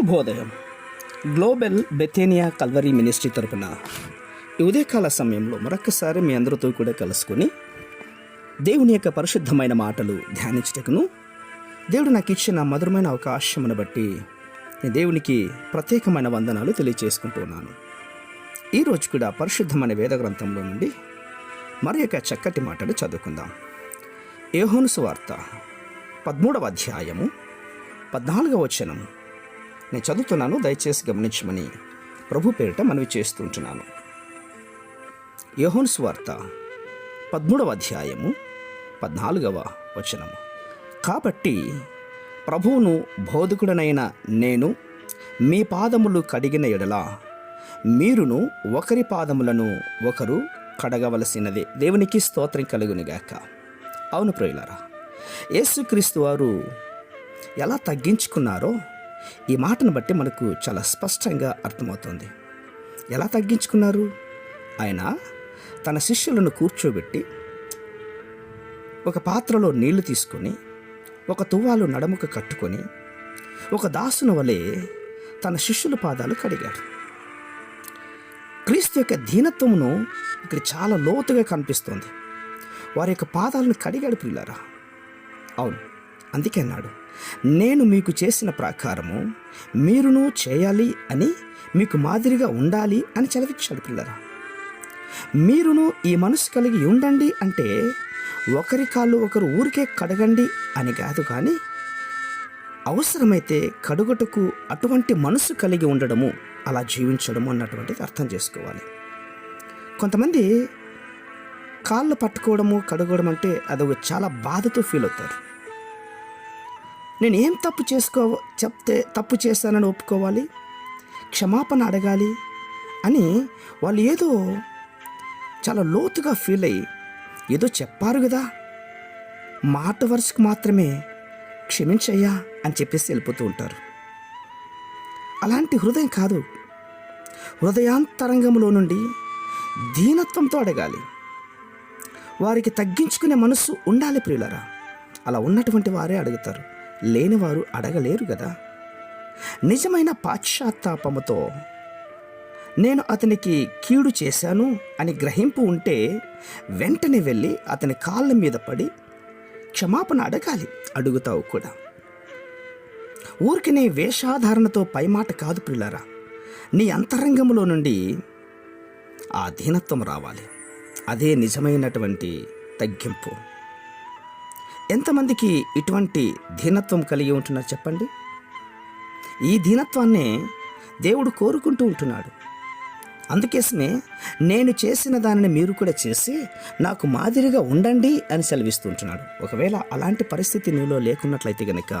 శుభోదయం. Global బెథేనియా Calvary ministry తరపున ఈ ఉదయకాల సమయంలో మరొకసారి మీ అందరితో కూడా కలుసుకొని దేవుని యొక్క పరిశుద్ధమైన మాటలు ధ్యానించటకును దేవుడు నాకు ఇచ్చిన మధురమైన అవకాశమును బట్టి నేను దేవునికి ప్రత్యేకమైన వందనాలు తెలియజేసుకుంటున్నాను. ఈరోజు కూడా పరిశుద్ధమైన వేద గ్రంథంలో నుండి మరి యొక్క చక్కటి మాటలు చదువుకుందాం. యోహాను సువార్త 13వ అధ్యాయము 14వ వచనం నేను చదువుతున్నాను, దయచేసి గమనించమని ప్రభు పేరిట మనవి చేస్తుంటున్నాను. యోహాను సువార్త 13వ అధ్యాయము 14వ వచనము. కాబట్టి ప్రభువును బోధకుడనైన నేను మీ పాదములు కడిగిన ఎడల మీరును ఒకరి పాదములను ఒకరు కడగవలసినదే. దేవునికి స్తోత్రం కలుగునుగాక. అవును ప్రియులారా, యేసుక్రీస్తు వారు ఎలా తగ్గించుకున్నారో ఈ మాటను బట్టి మనకు చాలా స్పష్టంగా అర్థమవుతుంది. ఎలా తగ్గించుకున్నారు? ఆయన తన శిష్యులను కూర్చోబెట్టి ఒక పాత్రలో నీళ్లు తీసుకొని ఒక తువ్వాలు నడుముకు కట్టుకొని ఒక దాసుని వలె తన శిష్యుల పాదాలు కడిగాడు. క్రీస్తు యొక్క దీనత్వమును ఇక్కడ చాలా లోతుగా కనిపిస్తుంది. వారి యొక్క పాదాలను కడిగాడు ప్రియులారా. అవును, అందుకే అన్నాడు, నేను మీకు చేసిన ప్రకారము మీరును చేయాలి అని మీకు మాదిరిగా ఉండాలి అని చదివించాడు పిల్లరా. మీరును ఈ మనసు కలిగి ఉండండి అంటే ఒకరి కాళ్ళు ఒకరు ఊరికే కడగండి అని కాదు, కానీ అవసరమైతే కడుగటకు అటువంటి మనసు కలిగి ఉండడము, అలా జీవించడము అన్నటువంటిది అర్థం చేసుకోవాలి. కొంతమంది కాళ్ళు పట్టుకోవడము కడుగడం అంటే అదొక చాలా బాధతో ఫీల్ అవుతారు. నేను ఏం చెప్తే తప్పు చేశానని ఒప్పుకోవాలి, క్షమాపణ అడగాలి అని వాళ్ళు ఏదో చాలా లోతుగా ఫీల్ అయ్యి ఏదో చెప్పారు కదా, మాట వరుసకు మాత్రమే క్షమించయ్యా అని చెప్పేసి వెళ్ళిపోతూ ఉంటారు. అలాంటి హృదయం కాదు. హృదయాంతరంగంలో నుండి దీనత్వంతో అడగాలి. వారికి తగ్గించుకునే మనసు ఉండాలి ప్రియులరా. అలా ఉన్నటువంటి వారే అడుగుతారు, లేనివారు అడగలేరు కదా. నిజమైన పాశ్చాత్తాపముతో నేను అతనికి కీడు చేశాను అని గ్రహింపు ఉంటే వెంటనే వెళ్ళి అతని కాళ్ళ మీద పడి క్షమాపణ అడగాలి. అడుగుతావు కూడా. ఊరికినే వేషాధారణతో పైమాట కాదు ప్రియులారా. నీ అంతరంగంలో నుండి ఆ దీనత్వం రావాలి. అదే నిజమైనటువంటి తగ్గింపు. ఎంతమందికి ఇటువంటి దీనత్వం కలిగి ఉంటున్నారు చెప్పండి? ఈ దీనత్వాన్నే దేవుడు కోరుకుంటూ ఉంటున్నాడు. అందుకోసమే నేను చేసిన దానిని మీరు కూడా చేసి నాకు మాదిరిగా ఉండండి అని సెలవిస్తూ ఉంటున్నాడు. ఒకవేళ అలాంటి పరిస్థితి నీలో లేకున్నట్లయితే కనుక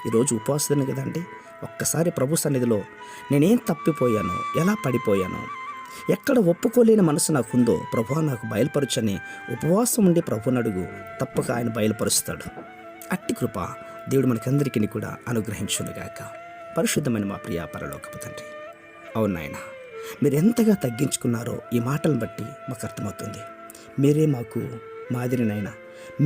ఈరోజు ఉపవాసమే కదండి. ఒక్కసారి ప్రభు సన్నిధిలో నేనేం తప్పిపోయానో, ఎలా పడిపోయానో, ఎక్కడ ఒప్పుకోలేని మనసు నాకుందో ప్రభువా నాకు బయలుపరచని ఉపవాసం ఉండి ప్రభుని అడుగు, తప్పక ఆయన బయలుపరుస్తాడు. అట్టి కృప దేవుడు మనకందరికీ కూడా అనుగ్రహించునుగాక. పరిశుద్ధమైన మా ప్రియ పరలోకపు తండ్రి, అవును నాయన, మీరు ఎంతగా తగ్గించుకున్నారో ఈ మాటలను బట్టి మాకు అర్థమవుతుంది. మీరే మాకు మాదిరినైనా,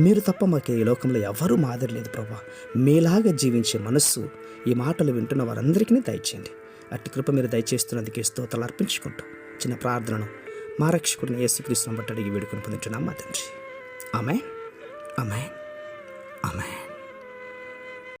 మీరు తప్ప మాకు ఈ లోకంలో ఎవరూ మాదిరి లేదు ప్రభా. మీలాగా జీవించే మనస్సు ఈ మాటలు వింటున్న వారందరికీ దయచేయండి. అట్టి కృప మీరు దయచేస్తున్నందుకే స్తోత్రాలు అర్పించుకుంటూ చిన్న ప్రార్థనను మా రక్షకుడిని యేసుక్రీస్తుని బట్టి అడిగి వేడుకొని పొందుతున్నాం మా తండ్రి. ఆమేన్.